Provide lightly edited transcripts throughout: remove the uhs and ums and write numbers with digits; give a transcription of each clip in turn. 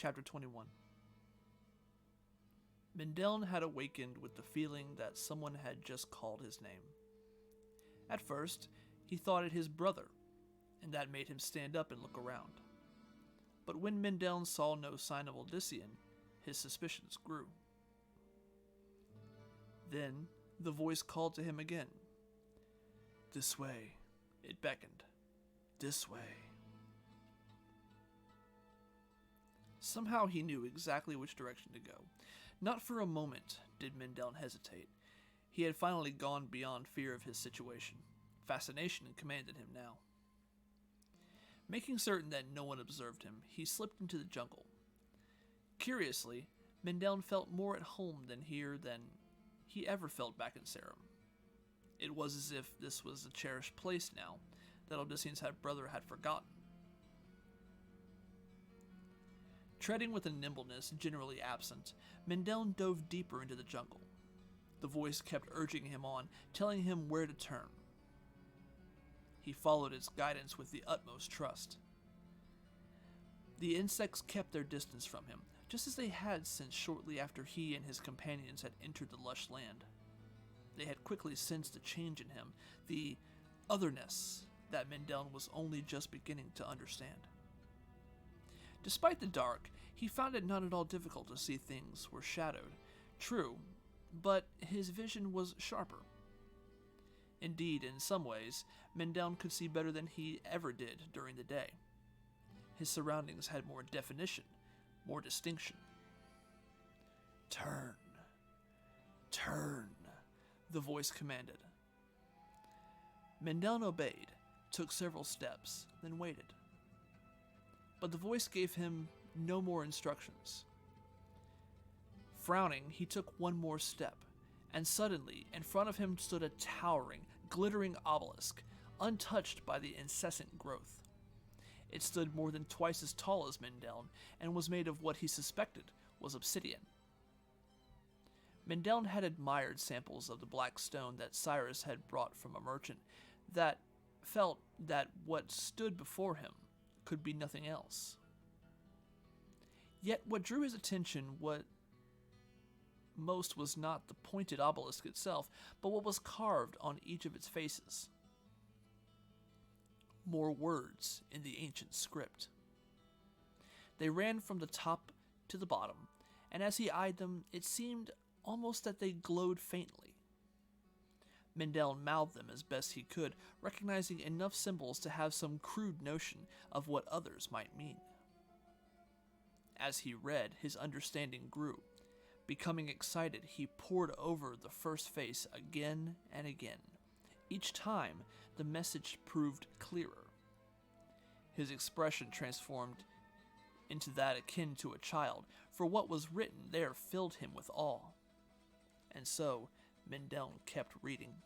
Chapter 21. Mindeln had awakened with the feeling that someone had just called his name. At first, he thought it his brother, and that made him stand up and look around. But when Mindeln saw no sign of Odyssean, his suspicions grew. Then, the voice called to him again. "This way," it beckoned. "This way." Somehow he knew exactly which direction to go. Not for a moment did Mindeln hesitate. He had finally gone beyond fear of his situation. Fascination commanded him now. Making certain that no one observed him, he slipped into the jungle. Curiously, Mindeln felt more at home here than he ever felt back in Sarum. It was as if this was a cherished place now that Odyssean's brother had forgotten. Treading with a nimbleness generally absent, Mindeln dove deeper into the jungle. The voice kept urging him on, telling him where to turn. He followed its guidance with the utmost trust. The insects kept their distance from him, just as they had since shortly after he and his companions had entered the lush land. They had quickly sensed a change in him, the otherness that Mindeln was only just beginning to understand. Despite the dark, he found it not at all difficult to see things were shadowed. True, but his vision was sharper. Indeed, in some ways, Mindeln could see better than he ever did during the day. His surroundings had more definition, more distinction. "Turn, turn," the voice commanded. Mindeln obeyed, took several steps, then waited. But the voice gave him no more instructions. Frowning, he took one more step, and suddenly, in front of him stood a towering, glittering obelisk, untouched by the incessant growth. It stood more than twice as tall as Mindeln, and was made of what he suspected was obsidian. Mindeln had admired samples of the black stone that Cyrus had brought from a merchant, that felt that what stood before him could be nothing else. Yet what drew his attention most was not the pointed obelisk itself, but what was carved on each of its faces. More words in the ancient script. They ran from the top to the bottom, and as he eyed them, it seemed almost that they glowed faintly. Mindeln mouthed them as best he could, recognizing enough symbols to have some crude notion of what others might mean. As he read, his understanding grew. Becoming excited, he pored over the first face again and again. Each time, the message proved clearer. His expression transformed into that akin to a child, for what was written there filled him with awe. And so, Mindeln kept reading.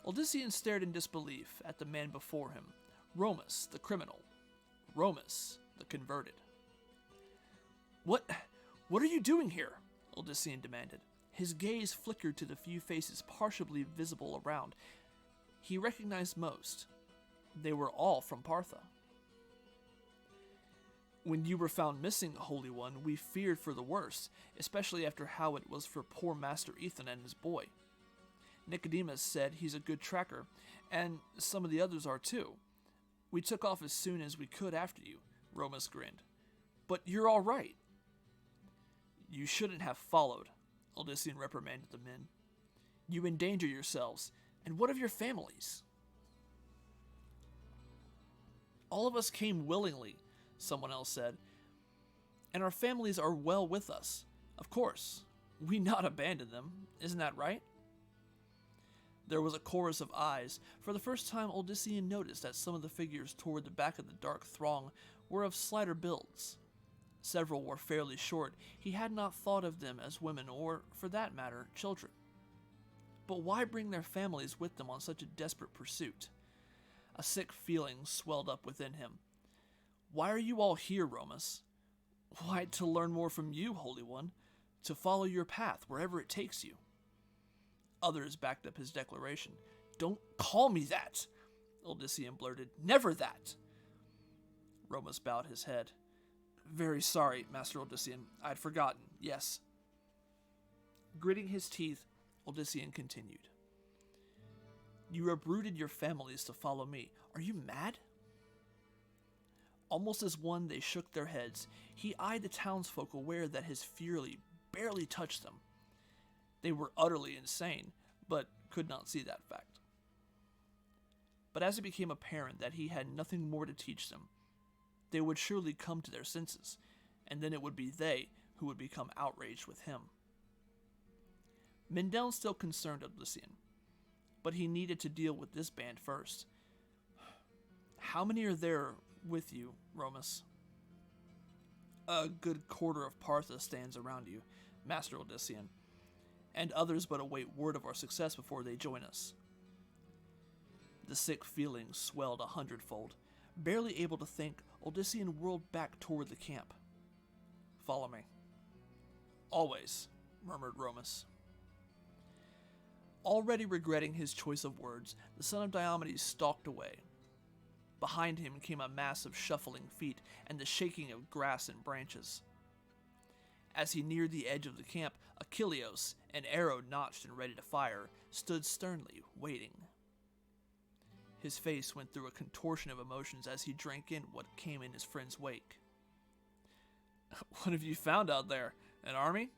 Odyssean stared in disbelief at the man before him, Romus, the criminal, Romus, the converted. What are you doing here?" Odyssean demanded. His gaze flickered to the few faces partially visible around. He recognized most. They were all from Partha. "When you were found missing, Holy One, we feared for the worst, especially after how it was for poor Master Ethan and his boy. Nicodemus said he's a good tracker, and some of the others are too. We took off as soon as we could after you," Romus grinned. "But you're all right." "You shouldn't have followed," Odyssean reprimanded the men. "You endanger yourselves, and what of your families?" "All of us came willingly," someone else said, "and our families are well with us. Of course, we not abandon them, isn't that right?" There was a chorus of eyes. For the first time, Odyssean noticed that some of the figures toward the back of the dark throng were of slighter builds. Several were fairly short. He had not thought of them as women or, for that matter, children. But why bring their families with them on such a desperate pursuit? A sick feeling swelled up within him. "Why are you all here, Romus?" "Why, to learn more from you, Holy One. To follow your path wherever it takes you." Others backed up his declaration. "Don't call me that," Odyssean blurted. "Never that." Romus bowed his head. Very sorry, Master Odyssean. I'd forgotten, yes. Gritting his teeth, Odyssean continued. You uprooted your families to follow me. Are you mad? Almost as one, they shook their heads. He eyed the townsfolk, aware that his fury barely touched them. They were utterly insane, but could not see that fact. But as it became apparent that he had nothing more to teach them, they would surely come to their senses, and then it would be they who would become outraged with him. Mindel still concerned Odyssean, but he needed to deal with this band first. How many are there with you, Romus? A good quarter of Partha stands around you, Master Odyssean, and others but await word of our success before they join us. The sick feeling swelled 100-fold. Barely able to think, Odyssean whirled back toward the camp. Follow me. Always, murmured Romus. Already regretting his choice of words, the son of Diomedes stalked away. Behind him came a mass of shuffling feet and the shaking of grass and branches. As he neared the edge of the camp, Achilleos, an arrow notched and ready to fire, stood sternly, waiting. His face went through a contortion of emotions as he drank in what came in his friend's wake. What have you found out there? An army?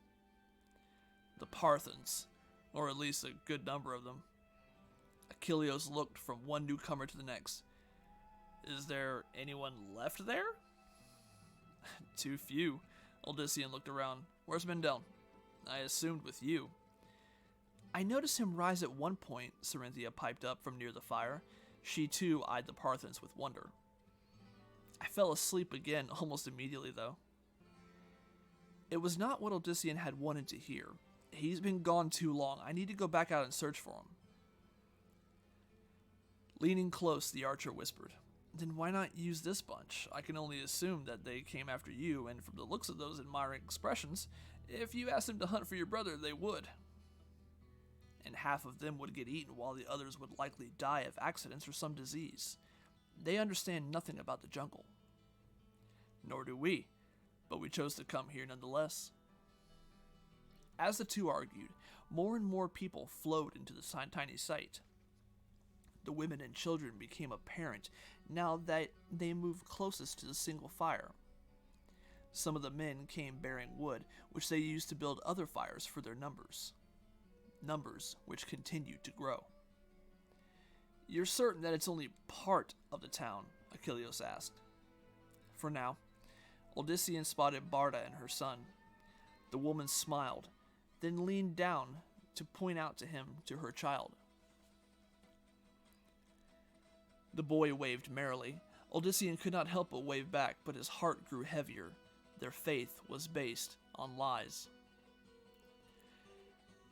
The Parthans, or at least a good number of them. Achilleos looked from one newcomer to the next. Is there anyone left there? Too few. Odyssean looked around. Where's Mindel? I assumed with you. I noticed him rise at one point, Cerinthia piped up from near the fire. She too eyed the Parthans with wonder. I fell asleep again almost immediately, though. It was not what Odyssean had wanted to hear. He's been gone too long. I need to go back out and search for him. Leaning close, the archer whispered, Then why not use this bunch? I can only assume that they came after you, and from the looks of those admiring expressions, if you asked them to hunt for your brother, they would. And half of them would get eaten while the others would likely die of accidents or some disease. They understand nothing about the jungle. Nor do we, but we chose to come here nonetheless. As the two argued, more and more people flowed into the tiny site. The women and children became apparent now that they moved closest to the single fire. Some of the men came bearing wood, which they used to build other fires for their numbers which continued to grow. You're certain that it's only part of the town? Achilleos asked. For now. Odyssean spotted Barda and her son. The woman smiled, then leaned down to point out to her child. The boy waved merrily. Odyssean could not help but wave back, but his heart grew heavier. Their faith was based on lies.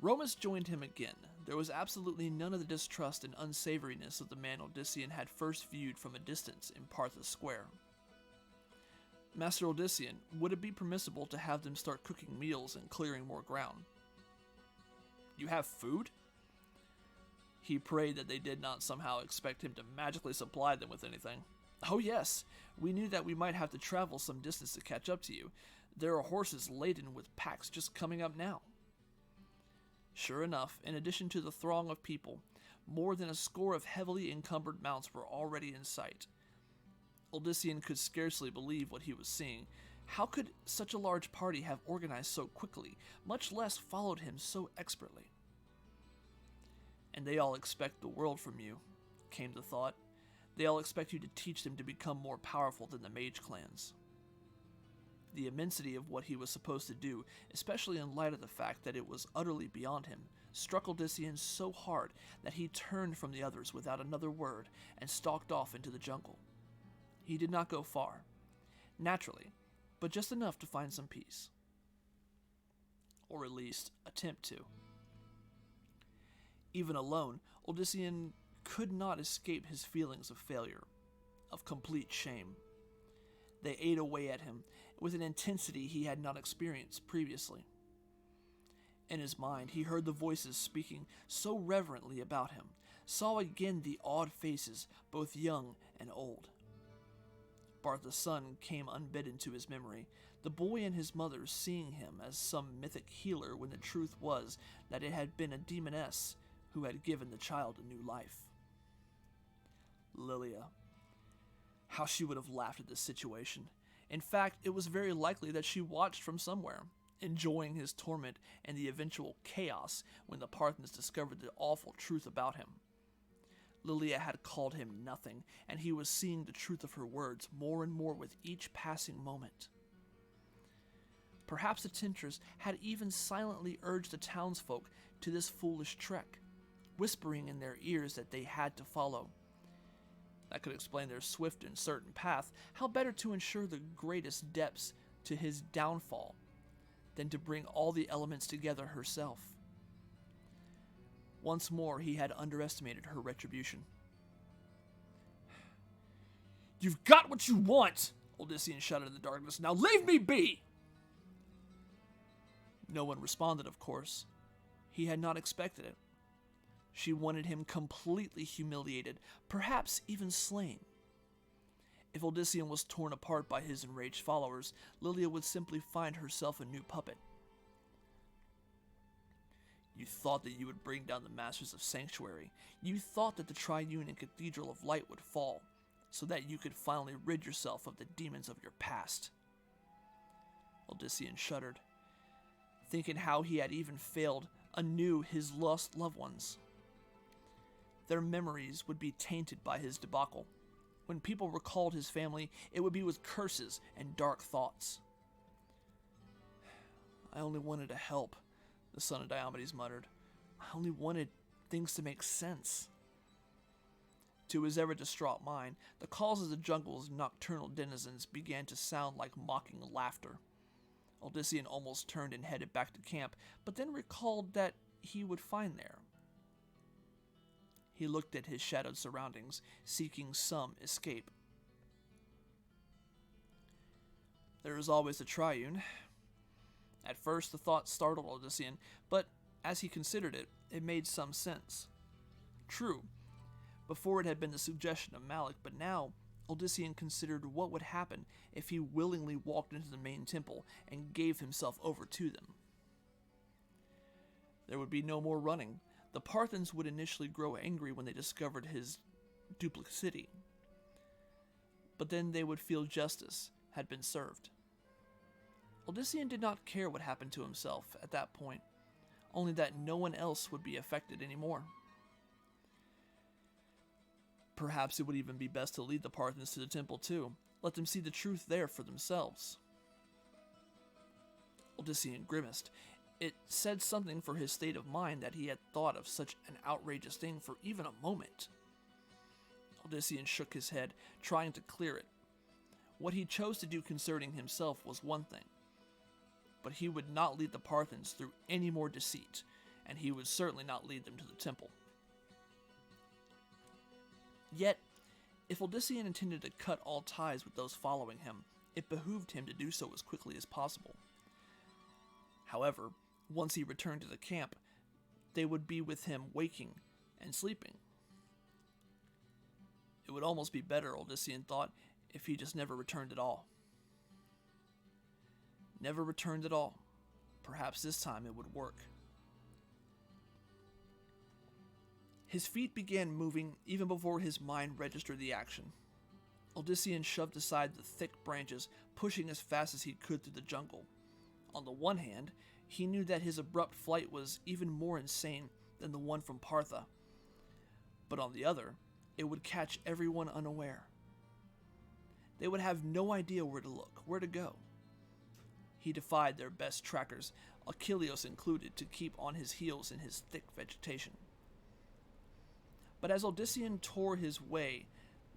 Romus joined him again. There was absolutely none of the distrust and unsavoriness of the man Odyssean had first viewed from a distance in Partha Square. Master Odyssean, would it be permissible to have them start cooking meals and clearing more ground? You have food? He prayed that they did not somehow expect him to magically supply them with anything. Oh yes, we knew that we might have to travel some distance to catch up to you. There are horses laden with packs just coming up now. Sure enough, in addition to the throng of people, more than a score of heavily encumbered mounts were already in sight. Odyssean could scarcely believe what he was seeing. How could such a large party have organized so quickly, much less followed him so expertly? And they all expect the world from you, came the thought. They all expect you to teach them to become more powerful than the mage clans. The immensity of what he was supposed to do, especially in light of the fact that it was utterly beyond him, struck Odyssean so hard that he turned from the others without another word and stalked off into the jungle. He did not go far, naturally, but just enough to find some peace. Or at least attempt to. Even alone, Odyssean could not escape his feelings of failure, of complete shame. They ate away at him with an intensity he had not experienced previously. In his mind, he heard the voices speaking so reverently about him, saw again the awed faces, both young and old. Bartha's son came unbidden to his memory, the boy and his mother seeing him as some mythic healer when the truth was that it had been a demoness who had given the child a new life. Lilia. How she would have laughed at this situation. In fact, it was very likely that she watched from somewhere, enjoying his torment and the eventual chaos when the Parthens discovered the awful truth about him. Lilia had called him nothing, and he was seeing the truth of her words more and more with each passing moment. Perhaps the Temptress had even silently urged the townsfolk to this foolish trek, whispering in their ears that they had to follow. That could explain their swift and certain path. How better to ensure the greatest depths to his downfall than to bring all the elements together herself? Once more, he had underestimated her retribution. "You've got what you want!" Odysseus shouted in the darkness. "Now leave me be!" No one responded, of course. He had not expected it. She wanted him completely humiliated, perhaps even slain. If Odysseus was torn apart by his enraged followers, Lilia would simply find herself a new puppet. You thought that you would bring down the masters of sanctuary. You thought that the triune and cathedral of light would fall, so that you could finally rid yourself of the demons of your past. Odysseus shuddered, thinking how he had even failed anew his lost loved ones. Their memories would be tainted by his debacle. When people recalled his family, it would be with curses and dark thoughts. "I only wanted to help," the son of Diomedes muttered. "I only wanted things to make sense." To his ever-distraught mind, the calls of the jungle's nocturnal denizens began to sound like mocking laughter. Odysseus almost turned and headed back to camp, but then recalled that he would find there. He looked at his shadowed surroundings, seeking some escape. There is always the triune. At first, the thought startled Odysseus, but as he considered it, it made some sense. True, before it had been the suggestion of Malik, but now Odysseus considered what would happen if he willingly walked into the main temple and gave himself over to them. There would be no more running. The Parthens would initially grow angry when they discovered his duplicity, but then they would feel justice had been served. Odysseus did not care what happened to himself at that point, only that no one else would be affected anymore. Perhaps it would even be best to lead the Parthens to the temple too. Let them see the truth there for themselves. Odysseus grimaced. It said something for his state of mind that he had thought of such an outrageous thing for even a moment. Odysseus shook his head, trying to clear it. What he chose to do concerning himself was one thing, but he would not lead the Parthens through any more deceit, and he would certainly not lead them to the temple. Yet, if Odysseus intended to cut all ties with those following him, it behooved him to do so as quickly as possible. However, once he returned to the camp, they would be with him waking and sleeping. It would almost be better, Odysseus thought, if he just never returned at all. Never returned at all. Perhaps this time it would work. His feet began moving even before his mind registered the action. Odysseus shoved aside the thick branches, pushing as fast as he could through the jungle. On the one hand, he knew that his abrupt flight was even more insane than the one from Partha. But on the other, it would catch everyone unaware. They would have no idea where to look, where to go. He defied their best trackers, Achilles included, to keep on his heels in his thick vegetation. But as Odysseus tore his way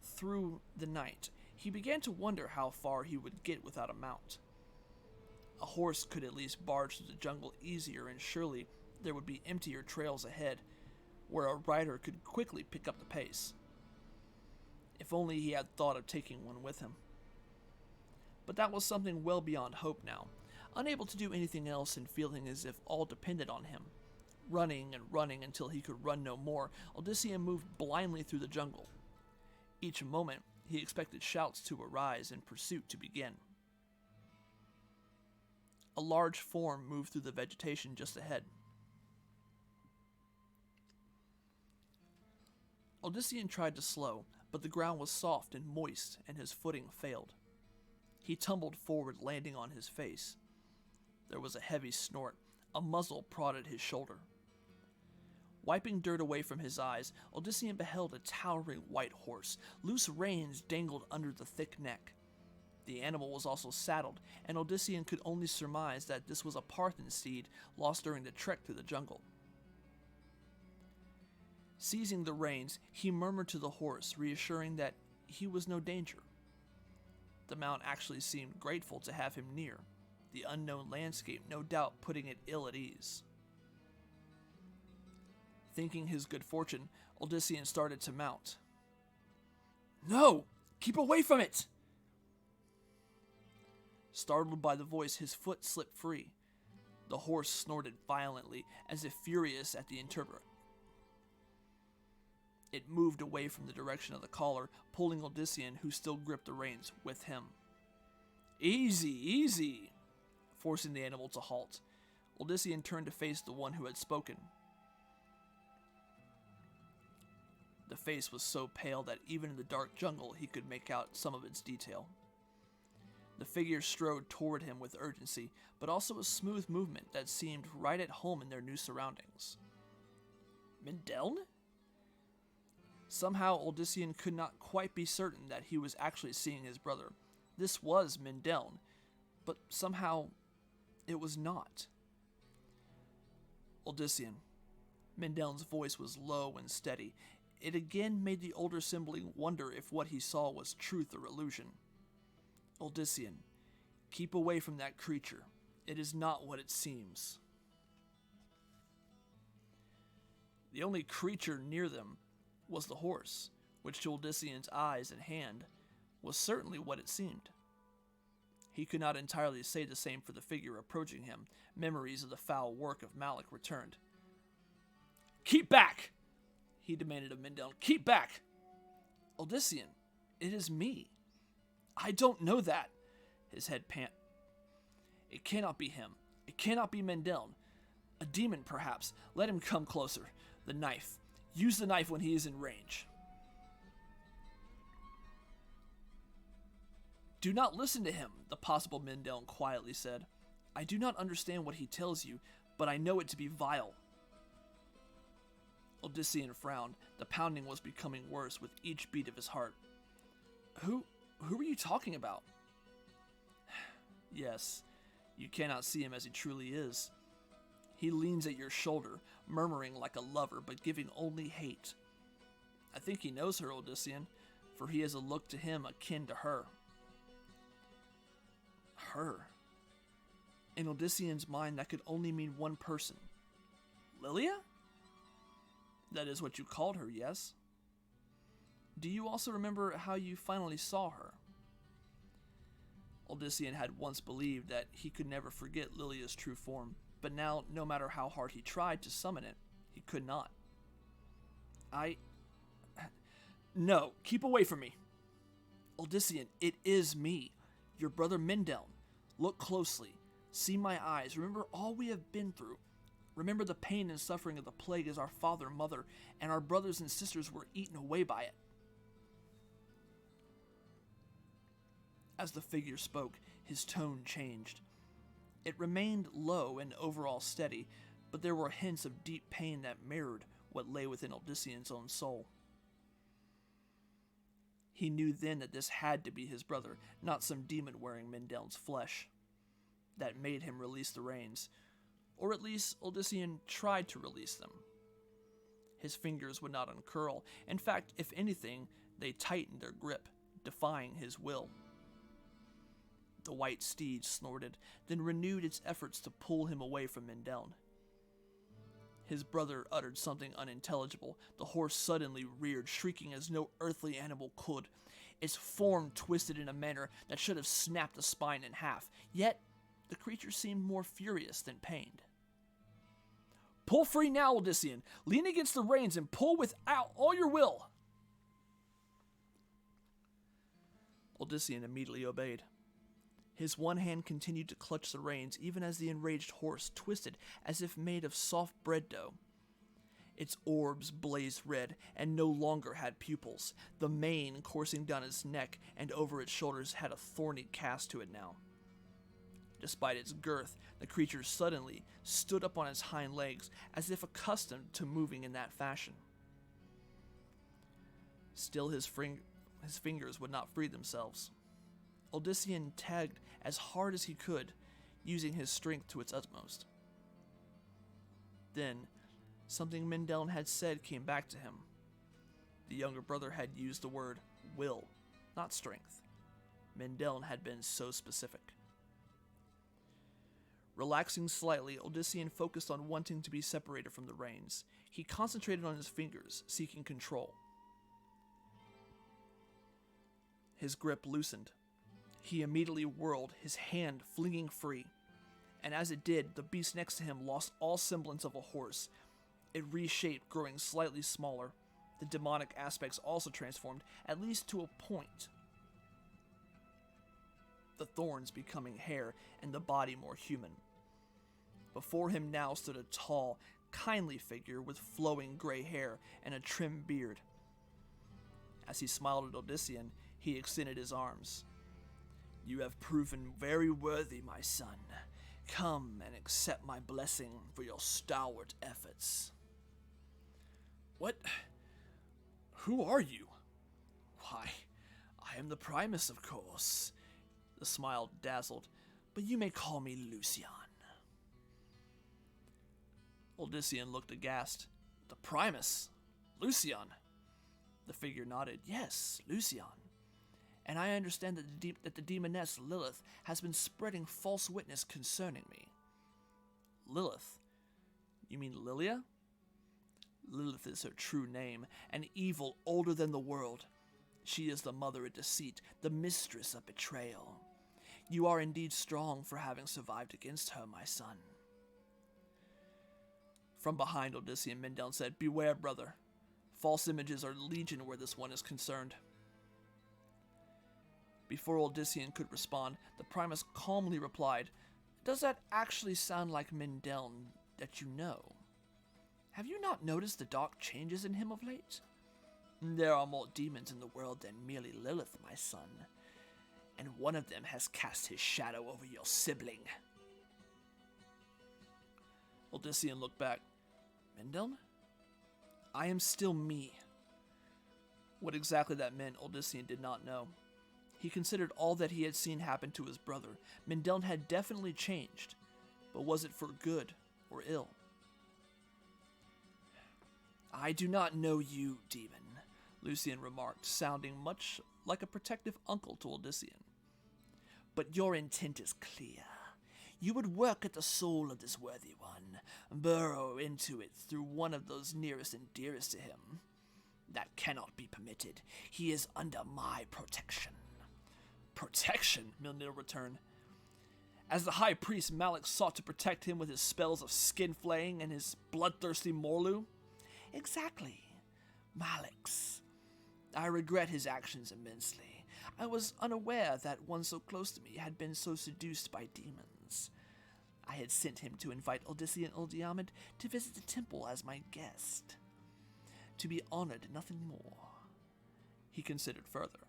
through the night, he began to wonder how far he would get without a mount. A horse could at least barge through the jungle easier, and surely there would be emptier trails ahead, where a rider could quickly pick up the pace. If only he had thought of taking one with him. But that was something well beyond hope now. Unable to do anything else and feeling as if all depended on him. Running and running until he could run no more, Odysseus moved blindly through the jungle. Each moment, he expected shouts to arise and pursuit to begin. A large form moved through the vegetation just ahead. Odyssean tried to slow, but the ground was soft and moist, and his footing failed. He tumbled forward, landing on his face. There was a heavy snort. A muzzle prodded his shoulder. Wiping dirt away from his eyes, Odyssean beheld a towering white horse. Loose reins dangled under the thick neck. The animal was also saddled, and Odyssean could only surmise that this was a Parthian steed lost during the trek through the jungle. Seizing the reins, he murmured to the horse, reassuring that he was no danger. The mount actually seemed grateful to have him near, the unknown landscape no doubt putting it ill at ease. Thinking his good fortune, Odyssean started to mount. "No! Keep away from it!" Startled by the voice, his foot slipped free. The horse snorted violently, as if furious at the interpreter. It moved away from the direction of the caller, pulling Odyssean, who still gripped the reins, with him. "Easy, easy!" Forcing the animal to halt. Odyssean turned to face the one who had spoken. The face was so pale that even in the dark jungle he could make out some of its detail. The figure strode toward him with urgency, but also a smooth movement that seemed right at home in their new surroundings. Mindeln? Somehow Odyssean could not quite be certain that he was actually seeing his brother. This was Mindeln, but somehow it was not. Odyssean. Mindeln's voice was low and steady. It again made the older sibling wonder if what he saw was truth or illusion. Odyssean, keep away from that creature. It is not what it seems. The only creature near them was the horse, which to Odyssean's eyes and hand was certainly what it seemed. He could not entirely say the same for the figure approaching him. Memories of the foul work of Malik returned. "Keep back!" he demanded of Mindeln. "Keep back!" "Odyssean, it is me." "I don't know that." His head pant. "It cannot be him. It cannot be Mindeln. A demon, perhaps. Let him come closer. The knife. Use the knife when he is in range." "Do not listen to him," the possible Mindeln quietly said. "I do not understand what he tells you, but I know it to be vile." Odyssean frowned. The pounding was becoming worse with each beat of his heart. Who are you talking about?" "Yes, you cannot see him as he truly is. He leans at your shoulder, murmuring like a lover, but giving only hate. I think he knows her, Odyssean, for he has a look to him akin to her." Her? In Odyssean's mind, that could only mean one person. Lilia? That is what you called her, yes? Do you also remember how you finally saw her? Odyssean had once believed that he could never forget Lilia's true form, but now, no matter how hard he tried to summon it, he could not. No, keep away from me. Odyssean, it is me, your brother Mindeln. Look closely. See my eyes. Remember all we have been through. Remember the pain and suffering of the plague as our father and mother and our brothers and sisters were eaten away by it. As the figure spoke, his tone changed. It remained low and overall steady, but there were hints of deep pain that mirrored what lay within Odyssean's own soul. He knew then that this had to be his brother, not some demon wearing Mindeln's flesh. That made him release the reins, or at least Odyssean tried to release them. His fingers would not uncurl. In fact, if anything, they tightened their grip, defying his will. The white steed snorted, then renewed its efforts to pull him away from Mindeln. His brother uttered something unintelligible. The horse suddenly reared, shrieking as no earthly animal could. Its form twisted in a manner that should have snapped the spine in half. Yet, the creature seemed more furious than pained. Pull free now, Odyssean. Lean against the reins and pull with all your will. Odyssean immediately obeyed. His one hand continued to clutch the reins even as the enraged horse twisted as if made of soft bread dough. Its orbs blazed red and no longer had pupils. The mane coursing down its neck and over its shoulders had a thorny cast to it now. Despite its girth, the creature suddenly stood up on its hind legs as if accustomed to moving in that fashion. Still his fingers would not free themselves. Odyssean tugged as hard as he could, using his strength to its utmost. Then, something Mendeln had said came back to him. The younger brother had used the word will, not strength. Mendeln had been so specific. Relaxing slightly, Odyssean focused on wanting to be separated from the reins. He concentrated on his fingers, seeking control. His grip loosened. He immediately whirled, his hand flinging free. And as it did, the beast next to him lost all semblance of a horse. It reshaped, growing slightly smaller. The demonic aspects also transformed, at least to a point. The thorns becoming hair, and the body more human. Before him now stood a tall, kindly figure with flowing gray hair and a trim beard. As he smiled at Odyssean, he extended his arms. "You have proven very worthy, my son. Come and accept my blessing for your stalwart efforts." "What? Who are you?" "Why, I am the Primus, of course." The smile dazzled. "But you may call me Lucian." Odyssean looked aghast. "The Primus? Lucian?" The figure nodded. "Yes, Lucian. And I understand that the demoness Lilith has been spreading false witness concerning me." "Lilith? You mean Lilia?" "Lilith is her true name, an evil older than the world. She is the mother of deceit, the mistress of betrayal. You are indeed strong for having survived against her, my son." From behind Odyssean, Mendeln said, "Beware, brother. False images are legion where this one is concerned." Before Odyssean could respond, the Primus calmly replied, "Does that actually sound like Mendeln that you know? Have you not noticed the dark changes in him of late? There are more demons in the world than merely Lilith, my son, and one of them has cast his shadow over your sibling." Odyssean looked back. "Mendeln? I am still me." What exactly that meant, Odyssean did not know. He considered all that he had seen happen to his brother. Mendeln had definitely changed, but was it for good or ill? "I do not know you, demon," Lucian remarked, sounding much like a protective uncle to Odyssean. "But your intent is clear. You would work at the soul of this worthy one, burrow into it through one of those nearest and dearest to him. That cannot be permitted. He is under my protection." "Protection?" Mjolnir returned. "As the high priest, Malik sought to protect him with his spells of skin flaying and his bloodthirsty Morlu?" "Exactly. Malik's. I regret his actions immensely. I was unaware that one so close to me had been so seduced by demons. I had sent him to invite Odyssean Ildiomed to visit the temple as my guest. To be honored, nothing more." He considered further.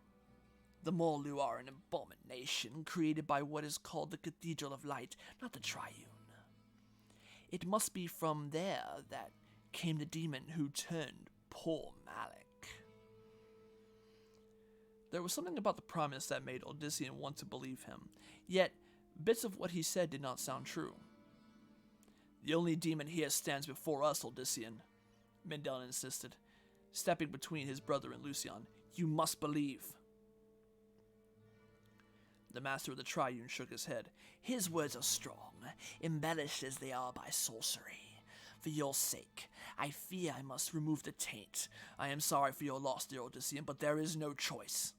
"The Morlu are an abomination created by what is called the Cathedral of Light, not the Triune. It must be from there that came the demon who turned poor Malik." There was something about the promise that made Odyssean want to believe him, yet bits of what he said did not sound true. "The only demon here stands before us, Odyssean," Mendeln insisted, stepping between his brother and Lucian. "You must believe." The master of the Triune shook his head. "His words are strong, embellished as they are by sorcery. For your sake, I fear I must remove the taint. I am sorry for your loss, dear Odyssean, but there is no choice."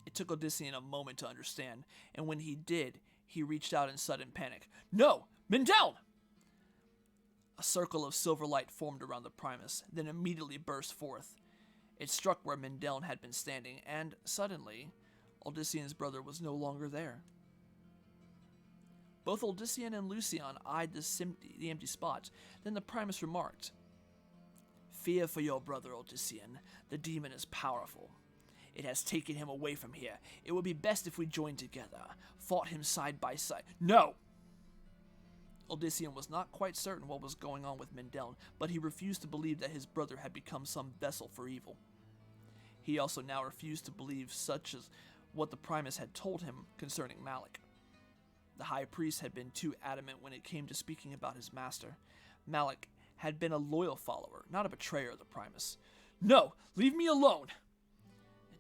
It took Odyssean a moment to understand, and when he did, he reached out in sudden panic. "No! Mendeln!" A circle of silver light formed around the Primus, then immediately burst forth. It struck where Mendeln had been standing, and, suddenly, Odyssean's brother was no longer there. Both Odyssean and Lucian eyed the empty spot. Then the Primus remarked, "Fear for your brother, Odyssean. The demon is powerful. It has taken him away from here. It would be best if we joined together, fought him side by side." "No!" Odyssean was not quite certain what was going on with Mindel, but he refused to believe that his brother had become some vessel for evil. He also now refused to believe such as what the Primus had told him concerning Malik. The high priest had been too adamant when it came to speaking about his master. Malik had been a loyal follower, not a betrayer of the Primus. "No! Leave me alone!"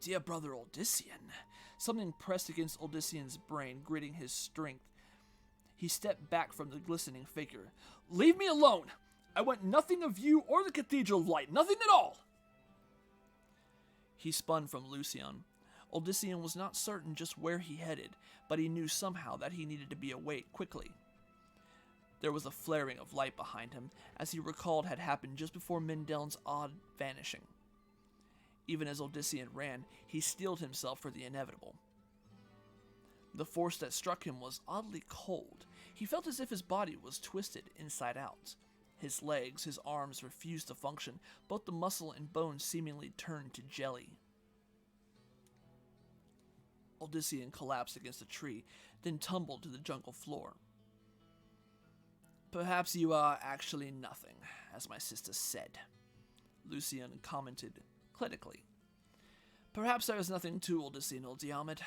"Dear brother Odyssean." Something pressed against Odyssean's brain, gritting his strength. He stepped back from the glistening figure. "Leave me alone! I want nothing of you or the Cathedral of Light, nothing at all!" He spun from Lucian. Odyssean was not certain just where he headed, but he knew somehow that he needed to be away quickly. There was a flaring of light behind him, as he recalled had happened just before Mindel's odd vanishing. Even as Odyssean ran, he steeled himself for the inevitable. The force that struck him was oddly cold. He felt as if his body was twisted inside out. His legs, his arms refused to function. Both the muscle and bone seemingly turned to jelly. Odyssean collapsed against a tree, then tumbled to the jungle floor. "Perhaps you are actually nothing, as my sister said," Lucian commented clinically. "Perhaps there is nothing to Odyssean, old Diomed."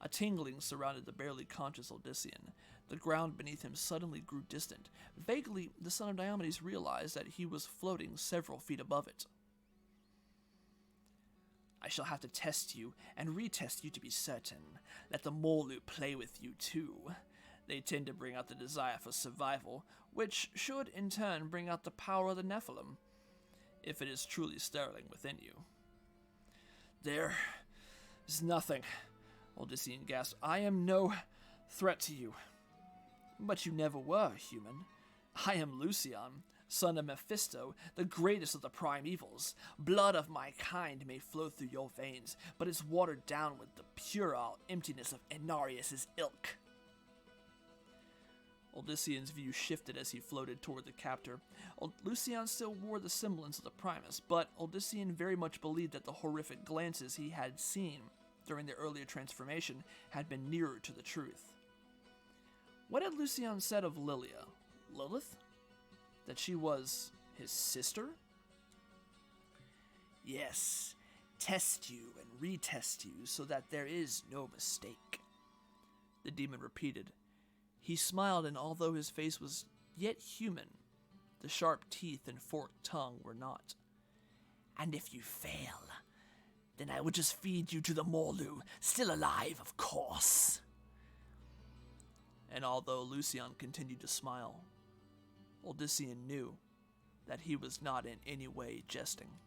A tingling surrounded the barely conscious Odyssean. The ground beneath him suddenly grew distant. Vaguely, the son of Diomedes realized that he was floating several feet above it. "I shall have to test you and retest you to be certain. Let the Morlu play with you too. They tend to bring out the desire for survival, which should in turn bring out the power of the Nephilim, if it is truly sterling within you." "There is nothing," Odyssean gasped. "I am no threat to you." "But you never were human. I am Lucian, son of Mephisto, the greatest of the prime evils. Blood of my kind may flow through your veins, but it's watered down with the puerile emptiness of Inarius' ilk." Odyssean's view shifted as he floated toward the captor. Lucian still wore the semblance of the Primus, but Odyssean very much believed that the horrific glances he had seen during the earlier transformation had been nearer to the truth. What had Lucian said of Lilia? Lilith? That she was his sister? "Yes, test you and retest you so that there is no mistake," the demon repeated. He smiled, and although his face was yet human, the sharp teeth and forked tongue were not. "And if you fail, then I will just feed you to the Morlu, still alive, of course." And although Lucian continued to smile, Odyssean knew that he was not in any way jesting.